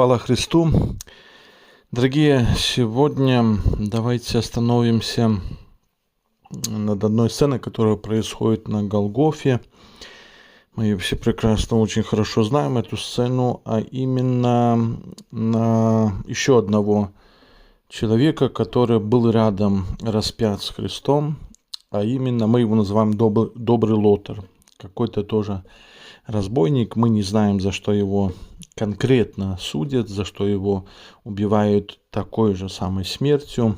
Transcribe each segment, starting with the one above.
Хвала Христу. Дорогие, сегодня давайте остановимся над одной сценой, которая происходит на Голгофе. Мы все прекрасно, очень хорошо знаем эту сцену, а именно на еще одного человека, который был рядом распят с Христом, а именно мы его называем добрый Лотар. Какой-то тоже разбойник, мы не знаем, за что его конкретно судят, за что его убивают такой же самой смертью.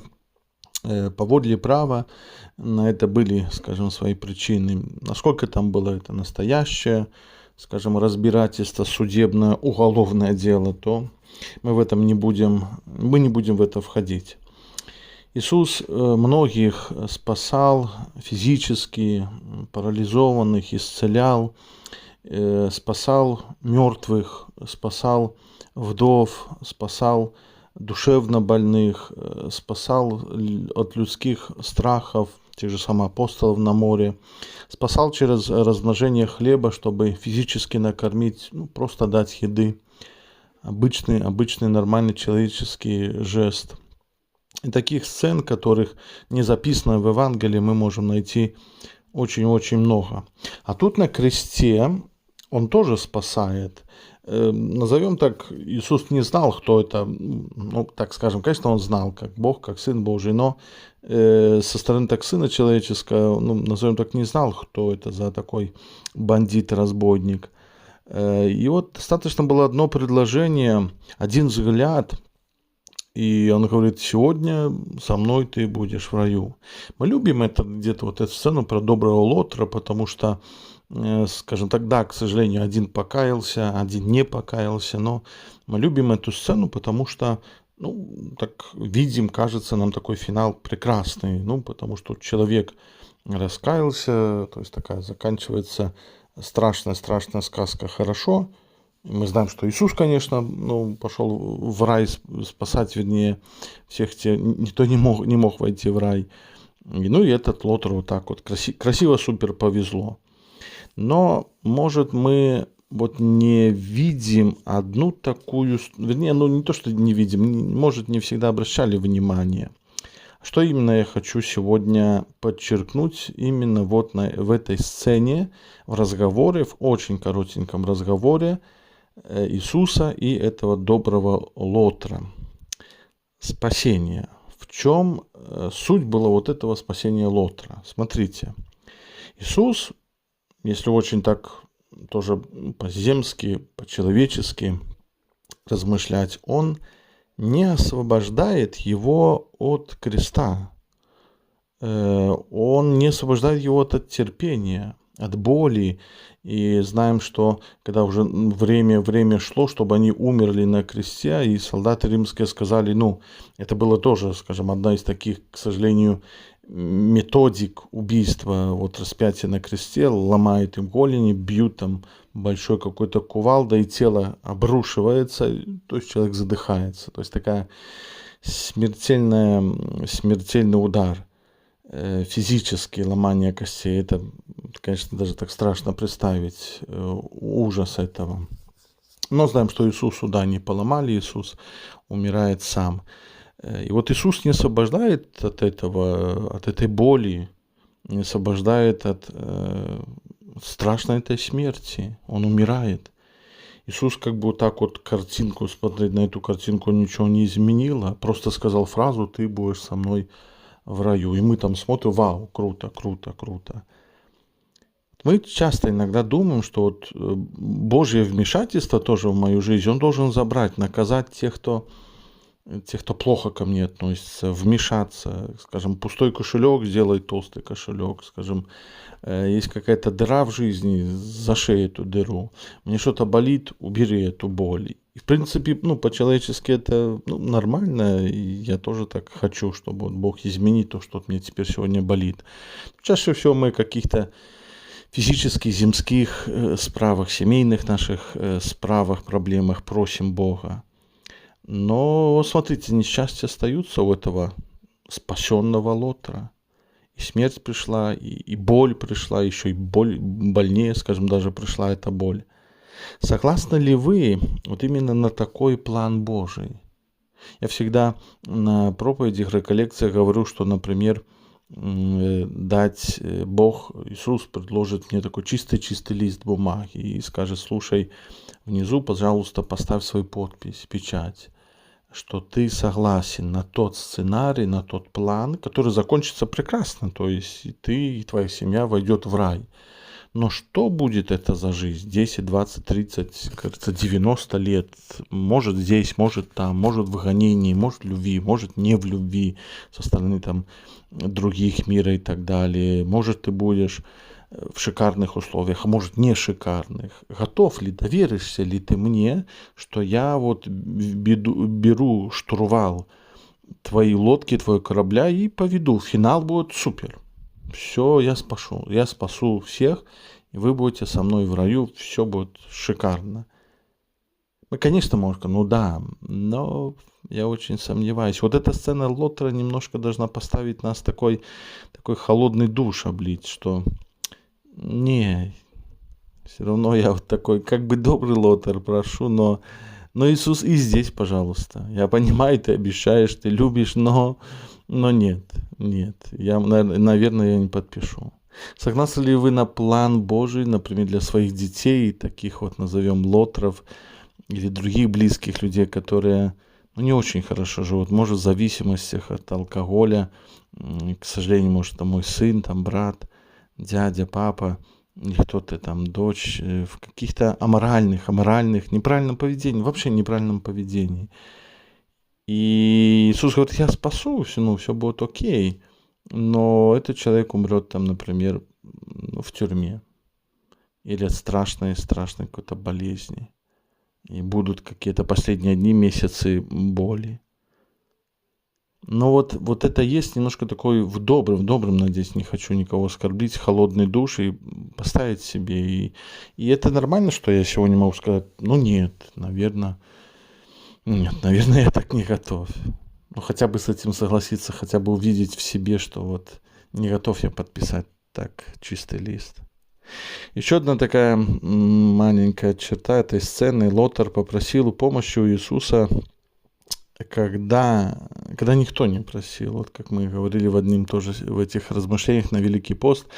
Поводле права на это были, скажем, свои причины. Насколько там было это настоящее, скажем, разбирательство, судебное, уголовное дело, то мы не будем в это входить. Иисус многих спасал физически, парализованных, исцелял, спасал мертвых, спасал вдов, спасал душевно больных, спасал от людских страхов, тех же самых апостолов на море, спасал через размножение хлеба, чтобы физически накормить, просто дать еды. Обычный нормальный человеческий жест. И таких сцен, которых не записано в Евангелии, мы можем найти очень-очень много. А тут на кресте он тоже спасает. Назовем так, Иисус не знал, кто это, так скажем, конечно, он знал, как Бог, как Сын Божий, но со стороны так Сына Человеческого, назовем так, не знал, кто это за такой бандит-разбойник. И вот достаточно было одно предложение, один взгляд, и он говорит: сегодня со мной ты будешь в раю. Мы любим где-то эту сцену про доброго Лотара, потому что, скажем так, да, к сожалению, один покаялся, один не покаялся, но мы любим эту сцену, потому что, так видим, кажется нам такой финал прекрасный, потому что человек раскаялся, то есть такая заканчивается страшная сказка хорошо. Мы знаем, что Иисус, конечно, пошел в рай спасать, всех тех, никто не мог войти в рай. И этот Лотар вот так вот красиво, супер повезло. Но, может, мы не видим одну такую, вернее, не то, что не видим, может, не всегда обращали внимание. Что именно я хочу сегодня подчеркнуть именно в этой сцене, в разговоре, в очень коротеньком разговоре Иисуса и этого доброго Лотара. Спасение. В чем суть была этого спасения Лотара? Смотрите, Иисус, если очень так тоже по-земски, по-человечески размышлять, он не освобождает его от креста. Он не освобождает его от терпения, от боли. И знаем, что когда уже время шло, чтобы они умерли на кресте, и солдаты римские сказали, это было тоже, скажем, одна из таких, к сожалению, методик убийства, распятие на кресте, ломают им голени, бьют там большой какой-то кувалдой, и тело обрушивается, то есть человек задыхается. То есть такая смертельный удар. Физические ломания костей, это, конечно, даже так страшно представить, ужас этого. Но знаем, что Иисусу, не поломали, Иисус умирает сам. И Иисус не освобождает от этой боли, не освобождает от страшной этой смерти. Он умирает. Иисус картинку, смотреть на эту картинку ничего не изменило, просто сказал фразу: ты будешь со мной в раю. И мы там смотрим: вау, круто. Мы часто иногда думаем, что Божье вмешательство тоже в мою жизнь, он должен забрать, наказать тех, кто плохо ко мне относится, вмешаться, скажем, пустой кошелек сделать толстый кошелек, скажем, есть какая-то дыра в жизни, зашей эту дыру, мне что-то болит, убери эту боль. И, в принципе, по-человечески это нормально, и я тоже так хочу, чтобы Бог изменит то, что мне теперь сегодня болит. Чаще всего мы каких-то физических, земских справах, семейных наших справах, проблемах просим Бога. Но, смотрите, несчастья остаются у этого спасенного Лотара. И смерть пришла, и боль пришла, еще и боль больнее, скажем, даже пришла эта боль. Согласны ли вы вот именно на такой план Божий? Я всегда на проповедях, реколлекциях говорю, что, например, Бог, Иисус предложит мне такой чистый лист бумаги и скажет: слушай, внизу, пожалуйста, поставь свою подпись, печать, что ты согласен на тот сценарий, на тот план, который закончится прекрасно, то есть и ты, и твоя семья войдет в рай. Но что будет это за жизнь? 10, 20, 30, кажется, 90 лет. Может здесь, может там, может в гонении, может в любви, может не в любви со стороны там других мира и так далее. Может ты будешь в шикарных условиях, а может не шикарных. Готов ли, доверишься ли ты мне, что я вот беру штурвал твоей лодки, твоего корабля и поведу. Финал будет супер. Все, я спасу всех, и вы будете со мной в раю, все будет шикарно. Ну, конечно, можно, ну да, но я очень сомневаюсь. Вот эта сцена Лотера немножко должна поставить нас такой холодный душ облить, что не, все равно я вот такой, как бы добрый Лотер, прошу, но Иисус и здесь, пожалуйста. Я понимаю, ты обещаешь, ты любишь, но нет. Я, наверное, я не подпишу. Согласны ли вы на план Божий, например, для своих детей, таких вот назовем Лотеров, или других близких людей, которые не очень хорошо живут, может, в зависимостях от алкоголя, к сожалению, может, это мой сын, там, брат, дядя, папа, или кто-то там, дочь, в каких-то аморальных, неправильном поведении, вообще неправильном поведении. И Иисус говорит: я спасу, все будет окей, но этот человек умрет там, например, в тюрьме или от страшной какой-то болезни. И будут какие-то последние дни, месяцы боли. Но вот это есть немножко такой в добром, надеюсь, не хочу никого оскорбить, холодный душ и поставить себе. И это нормально, что я сегодня могу сказать: нет, наверное, я так не готов. Хотя бы с этим согласиться, хотя бы увидеть в себе, что вот не готов я подписать так чистый лист. Еще одна такая маленькая черта этой сцены. Лотер попросил помощи у Иисуса, когда никто не просил. Вот как мы говорили в одном тоже в этих размышлениях на Великий пост,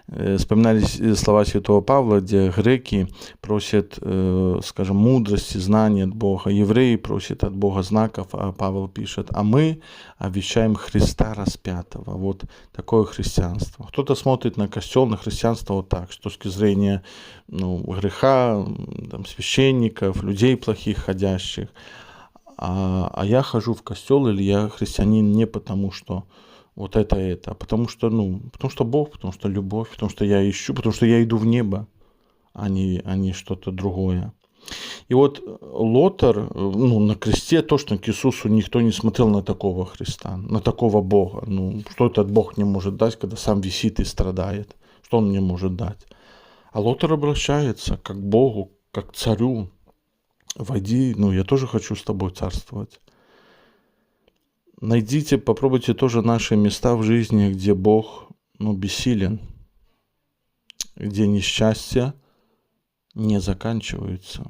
вспоминались слова святого Павла, где греки просят, скажем, мудрости, знания от Бога, евреи просят от Бога знаков, а Павел пишет: а мы обещаем Христа распятого. Вот такое христианство. Кто-то смотрит на костел, на христианство вот так, с точки зрения греха, там, священников, людей плохих ходящих. А я хожу в костел, или я христианин не потому, что вот это, а потому что Бог, потому что любовь, потому что я ищу, потому что я иду в небо, а не что-то другое. И вот Лотер, на кресте точно к Иисусу никто не смотрел на такого Христа, на такого Бога. Что этот Бог не может дать, когда сам висит и страдает? Что он мне может дать? А Лотер обращается как к Богу, как к царю. Войди, я тоже хочу с тобой царствовать. Найдите, попробуйте тоже наши места в жизни, где Бог, бессилен, где несчастья не заканчиваются,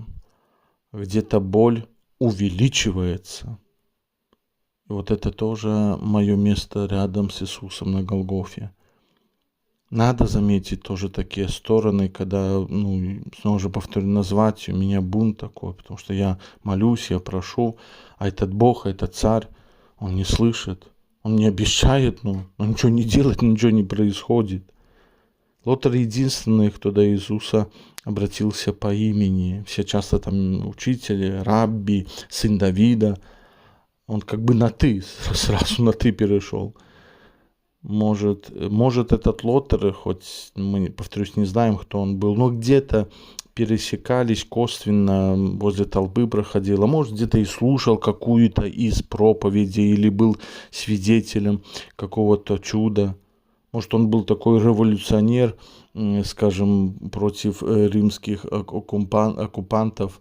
где-то боль увеличивается. И вот это тоже мое место рядом с Иисусом на Голгофе. Надо заметить тоже такие стороны, когда, снова же повторю, назвать у меня бунт такой, потому что я молюсь, я прошу, а этот Бог, этот царь, он не слышит, он не обещает, он ничего не делает, ничего не происходит. Лотер единственный, кто до Иисуса обратился по имени. Все часто там учители, рабби, сын Давида. Он как бы на «ты», сразу на «ты» перешел. Может, этот Лотер, хоть мы, повторюсь, не знаем, кто он был, но где-то пересекались косвенно, возле толпы проходил, а может, где-то и слушал какую-то из проповедей или был свидетелем какого-то чуда. Может, он был такой революционер, скажем, против римских оккупантов,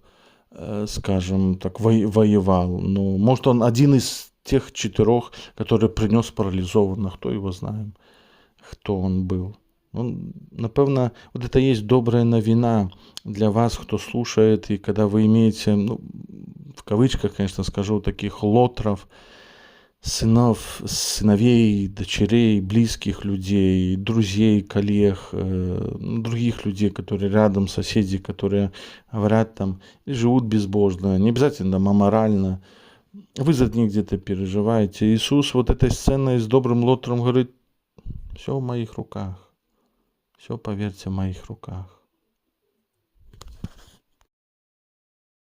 скажем так, воевал. Но, может, он один из тех 4, который принес парализованных, кто его знает, кто он был. Напевно, вот это есть добрая новина для вас, кто слушает, и когда вы имеете, в кавычках, конечно, скажу, таких лотров, сыновей, дочерей, близких людей, друзей, коллег, других людей, которые рядом, соседи, которые говорят там и живут безбожно, не обязательно там аморально. Вы за них где-то переживаете. Иисус вот этой сценой с добрым лотром говорит: все в моих руках. Все, поверьте, в моих руках.